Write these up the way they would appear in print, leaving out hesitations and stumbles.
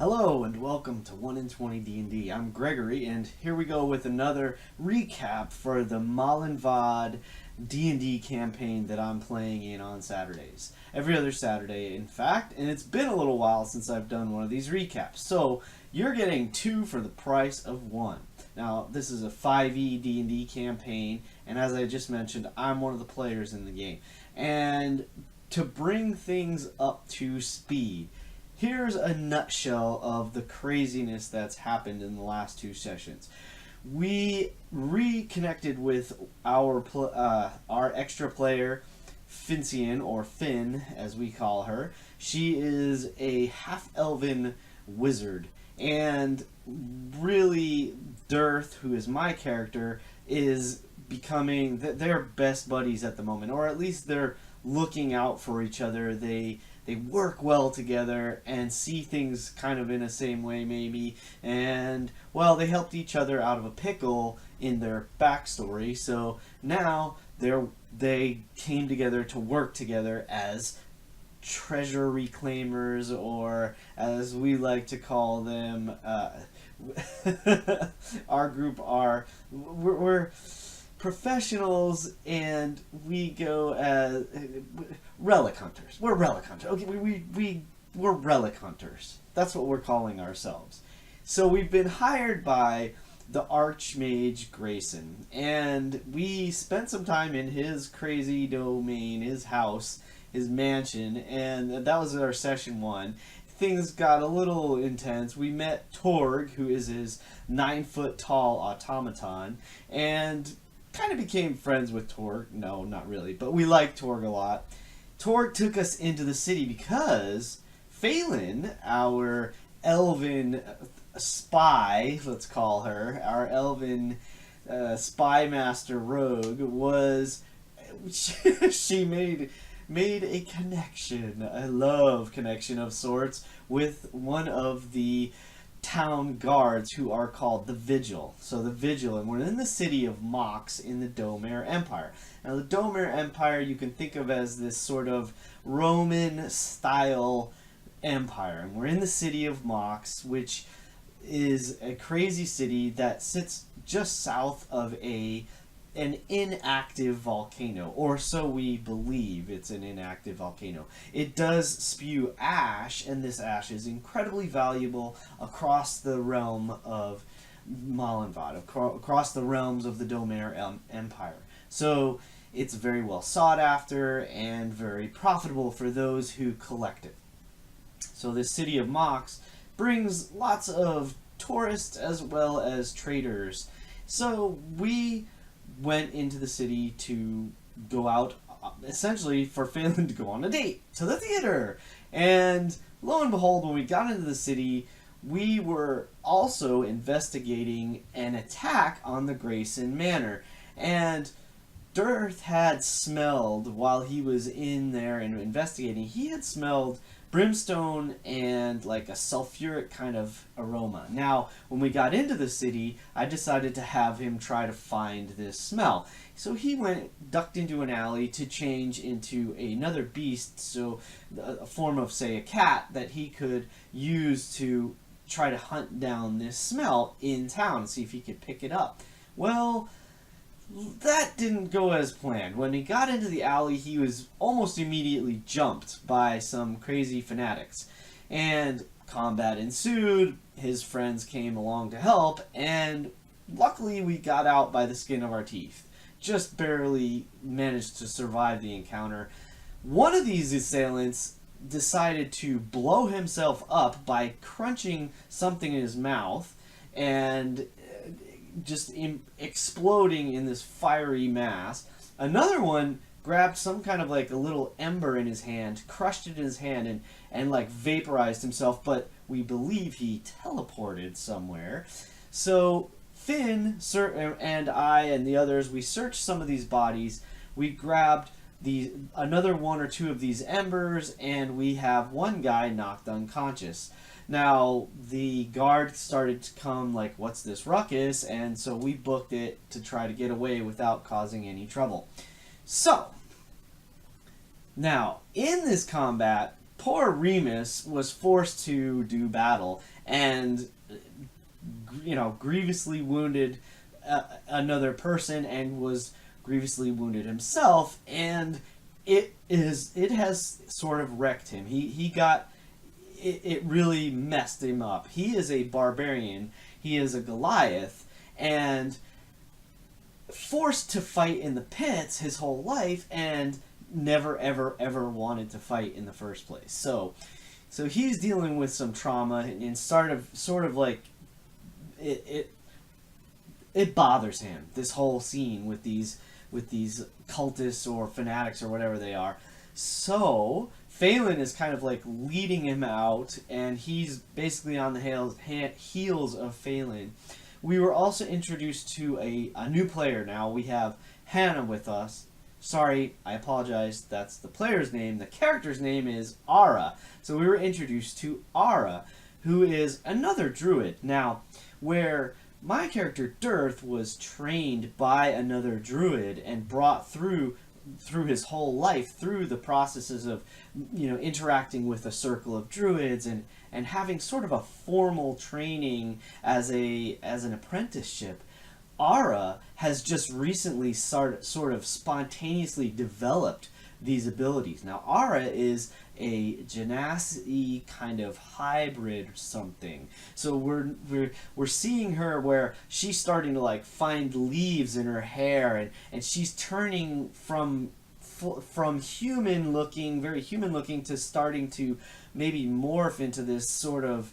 Hello and welcome to 1 in 20 D&D. I'm Gregory and here we go with another recap for the Malinvad D&D campaign that I'm playing in on Saturdays. Every other Saturday, in fact, and it's been a little while since I've done one of these recaps. So, you're getting two for the price of one. Now, this is a 5e D&D campaign, and as I just mentioned, I'm one of the players in the game. And to bring things up to speed, here's a nutshell of the craziness that's happened in the last two sessions. We reconnected with our extra player, Fincian, or Finn, as we call her. She is a half-elven wizard, and really, Dearth, who is my character, is becoming they're best buddies at the moment, or at least they're looking out for each other. They work well together and see things kind of in the same way, maybe. And, well, they helped each other out of a pickle in their backstory. So now they came together to work together as treasure reclaimers, or as we like to call them, our group we're professionals, and we go as relic hunters. We're relic hunters. Okay, we're relic hunters. That's what we're calling ourselves. So we've been hired by the Archmage Grayson, and we spent some time in his crazy domain, his house, his mansion, and that was our session one. Things got a little intense. We met Torg, who is his 9-foot tall automaton, and kind of became friends with Torg. No, not really, but we like Torg a lot. Torg took us into the city because Phelan, our elven spy, let's call her, our elven spy master rogue, she made a connection, a love connection of sorts, with one of the town guards who are called the Vigil. So the Vigil, and we're in the city of Mox in the Domare Empire. Now the Domare Empire you can think of as this sort of Roman style empire, and we're in the city of Mox, which is a crazy city that sits just south of an inactive volcano, or so we believe. It's an inactive volcano. It does spew ash, and this ash is incredibly valuable across the realm of Malinvad, across the realms of the Domare Empire. So it's very well sought after and very profitable for those who collect it. So this city of Mox brings lots of tourists as well as traders. So we went into the city to go out, essentially for Phelan to go on a date to the theater. And lo and behold, when we got into the city, we were also investigating an attack on the Grayson Manor. And Dearth had smelled, while he was in there and investigating, he had smelled brimstone and like a sulfuric kind of aroma. Now, when we got into the city, I decided to have him try to find this smell. So he ducked into an alley to change into another beast, so a form of, say, a cat that he could use to try to hunt down this smell in town, see if he could pick it up. Well, that didn't go as planned. When he got into the alley, he was almost immediately jumped by some crazy fanatics. And combat ensued, his friends came along to help, and luckily we got out by the skin of our teeth. Just barely managed to survive the encounter. One of these assailants decided to blow himself up by crunching something in his mouth, and just exploding in this fiery mass. Another one grabbed some kind of like a little ember in his hand, crushed it in his hand, and like vaporized himself, but we believe he teleported somewhere. So Finn and I and the others, we searched some of these bodies. We grabbed another one or two of these embers, and we have one guy knocked unconscious. Now, the guard started to come like, what's this ruckus? And so we booked it to try to get away without causing any trouble. So, now, in this combat, poor Remus was forced to do battle and, grievously wounded another person and was grievously wounded himself, and it has sort of wrecked him. He got it really messed him up. He is a barbarian. He is a Goliath, and forced to fight in the pits his whole life, and never ever ever wanted to fight in the first place. So he's dealing with some trauma, and sort of like it bothers him, this whole scene with these cultists or fanatics or whatever they are. So Phelan is kind of like leading him out, and he's basically on the heels of Phelan. We were also introduced to a new player now. We have Hannah with us. Sorry, I apologize. That's the player's name. The character's name is Ara. So we were introduced to Ara, who is another druid. Now, where my character Dirth was trained by another druid and brought through his whole life through the processes of interacting with a circle of druids and having sort of a formal training as an apprenticeship. Ara has just recently sort of spontaneously developed these abilities. Now Ara is a genasi kind of hybrid or something. So we're seeing her where she's starting to like find leaves in her hair, and she's turning from human looking, very human looking, to starting to maybe morph into this sort of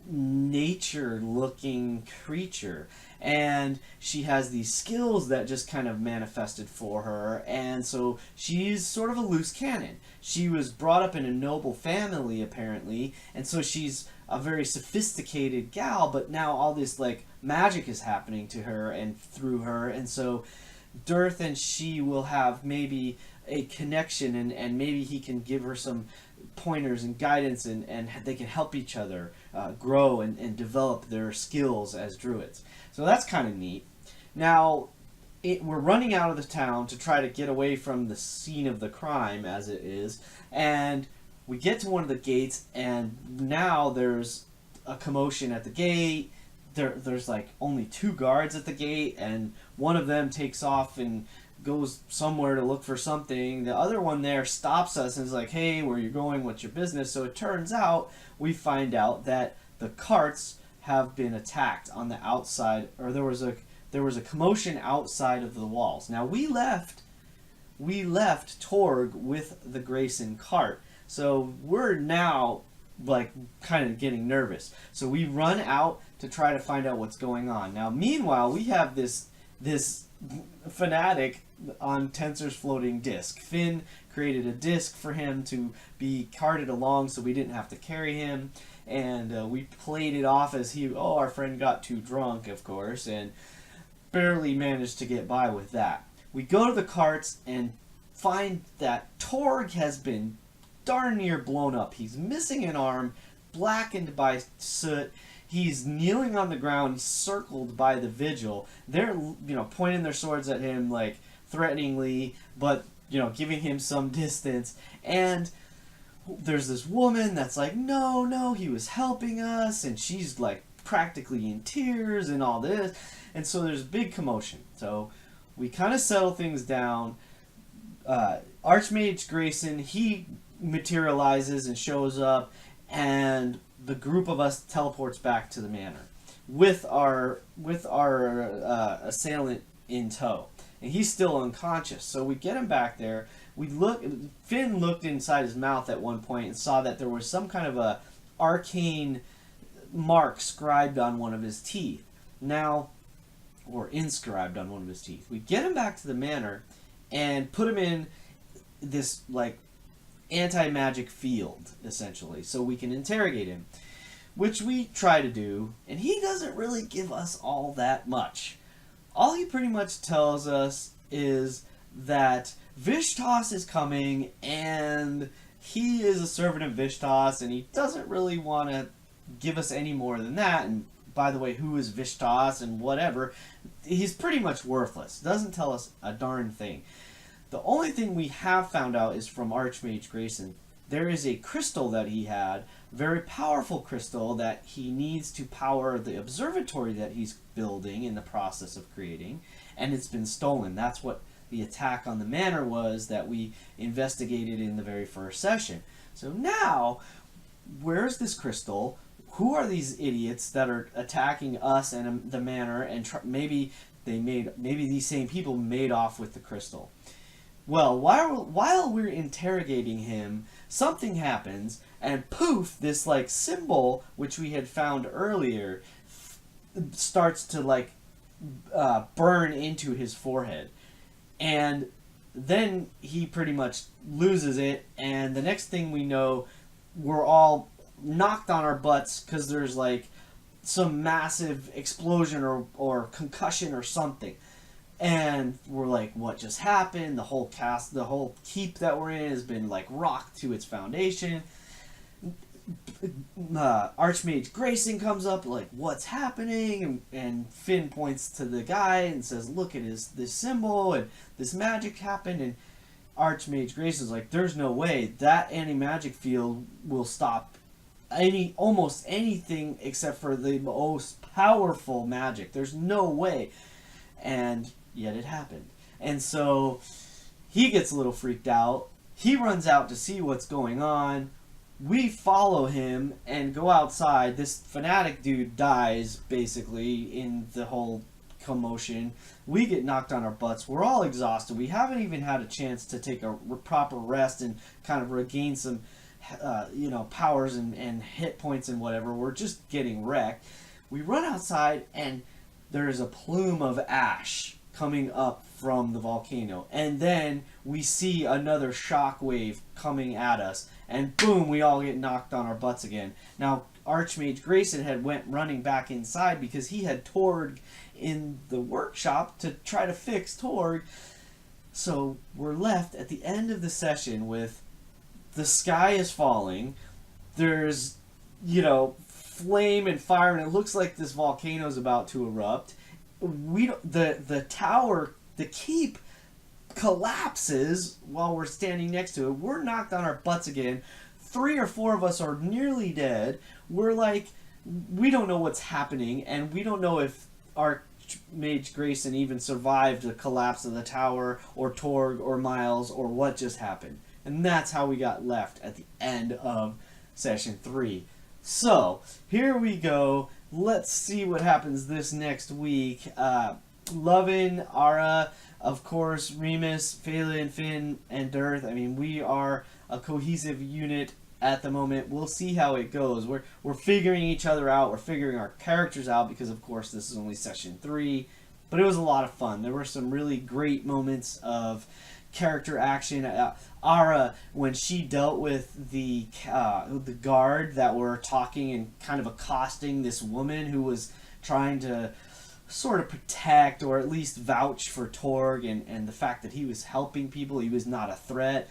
nature looking creature. And she has these skills that just kind of manifested for her, and so she's sort of a loose cannon. She was brought up in a noble family apparently, and so she's a very sophisticated gal, but now all this like magic is happening to her and through her, and so Dirth and she will have maybe a connection, and maybe he can give her some pointers and guidance, and they can help each other grow and develop their skills as druids. So that's kind of neat. Now, we're running out of the town to try to get away from the scene of the crime, as it is, and we get to one of the gates, and now there's a commotion at the gate. There's like only 2 guards at the gate, and one of them takes off and goes somewhere to look for something. The other one there stops us and is like, hey, where you going? What's your business? So it turns out, we find out that the carts have been attacked on the outside, or there was a commotion outside of the walls. Now we left Torg with the Grayson cart, so we're now like kind of getting nervous. So we run out to try to find out what's going on. Now meanwhile, we have this fanatic on Tensor's floating disc. Finn created a disc for him to be carted along so we didn't have to carry him, and we played it off as our friend got too drunk, of course, and barely managed to get by with that. We go to the carts and find that Torg has been darn near blown up. He's missing an arm, blackened by soot. He's kneeling on the ground, circled by the Vigil. They're, pointing their swords at him, like, threateningly, but, giving him some distance. And there's this woman that's like, no, he was helping us, and she's, like, practically in tears and all this. And so there's a big commotion. So we kind of settle things down. Archmage Grayson, he materializes and shows up, and the group of us teleports back to the manor with our assailant in tow, and he's still unconscious. So we get him back there. Finn looked inside his mouth at one point and saw that there was some kind of a arcane mark scribed on one of his teeth. Or inscribed on one of his teeth. We get him back to the manor and put him in this like anti-magic field, essentially, so we can interrogate him, which we try to do, and he doesn't really give us all that much. All he pretty much tells us is that Vishtas is coming, and he is a servant of Vishtas, and he doesn't really want to give us any more than that. And by the way, who is Vishtas and whatever, he's pretty much worthless. Doesn't tell us a darn thing. The only thing we have found out is from Archmage Grayson there is a crystal that he had, very powerful crystal that he needs to power the observatory that he's building in the process of creating, and it's been stolen. That's what the attack on the manor was that we investigated in the very first session. So now, where's this crystal? Who are these idiots that are attacking us and the manor? And maybe these same people made off with the crystal. Well, while we're interrogating him, something happens, and poof, this like symbol which we had found earlier starts to like burn into his forehead, and then he pretty much loses it. And the next thing we know, we're all knocked on our butts because there's like some massive explosion or concussion or something. And we're like, what just happened? The whole keep that we're in has been like rocked to its foundation. Archmage Grayson comes up like, what's happening? And Finn points to the guy and says, look at this symbol, and this magic happened. And Archmage Grayson's like, there's no way that anti-magic field will stop almost anything except for the most powerful magic. There's no way. And yet it happened. And so he gets a little freaked out. He runs out to see what's going on. We follow him and go outside. This fanatic dude dies, basically, in the whole commotion. We get knocked on our butts. We're all exhausted. We haven't even had a chance to take a proper rest and kind of regain some powers and hit points and whatever. We're just getting wrecked. We run outside, and there is a plume of ash coming up from the volcano, and then we see another shock wave coming at us, and boom, we all get knocked on our butts again. Now, Archmage Grayson had went running back inside because he had Torg in the workshop to try to fix Torg. So we're left at the end of the session with the sky is falling, there's flame and fire, and it looks like this volcano is about to erupt. The tower, the keep, collapses while we're standing next to it. We're knocked on our butts again. 3 or 4 of us are nearly dead. We're like, we don't know what's happening, and we don't know if Archmage Grayson even survived the collapse of the tower, or Torg, or Miles, or what just happened. And that's how we got left at the end of session 3. So, here we go. Let's see what happens this next week. Lovin, Ara, of course, Remus, Phelan, Finn, and Dirth. I mean, we are a cohesive unit at the moment. We'll see how it goes. We're figuring each other out. We're figuring our characters out because, of course, this is only session 3. But it was a lot of fun. There were some really great moments of character action. Ara, when she dealt with the guard that were talking and kind of accosting this woman who was trying to sort of protect or at least vouch for Torg, and the fact that he was helping people, he was not a threat.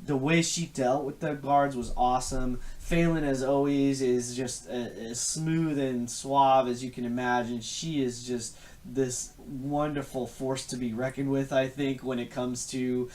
The way she dealt with the guards was awesome. Phelan, as always, is just as smooth and suave as you can imagine. She is just this wonderful force to be reckoned with, I think, when it comes to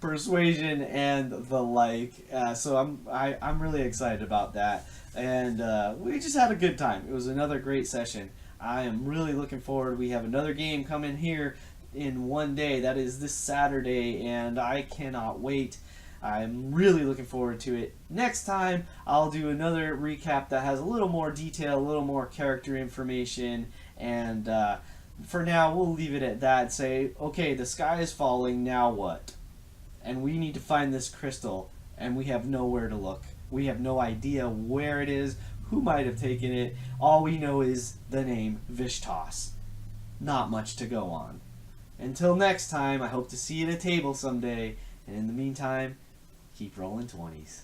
persuasion and the like. So I'm really excited about that, and we just had a good time. It was another great session. I am really looking forward. We have another game coming here in one day. That is this Saturday, and I cannot wait. I'm really looking forward to it. Next time, I'll do another recap that has a little more detail, a little more character information, and for now, we'll leave it at that. Say, okay, the sky is falling, now what? And we need to find this crystal, and we have nowhere to look. We have no idea where it is, who might have taken it. All we know is the name Vishtos. Not much to go on. Until next time, I hope to see you at a table someday, and in the meantime, keep rolling 20s.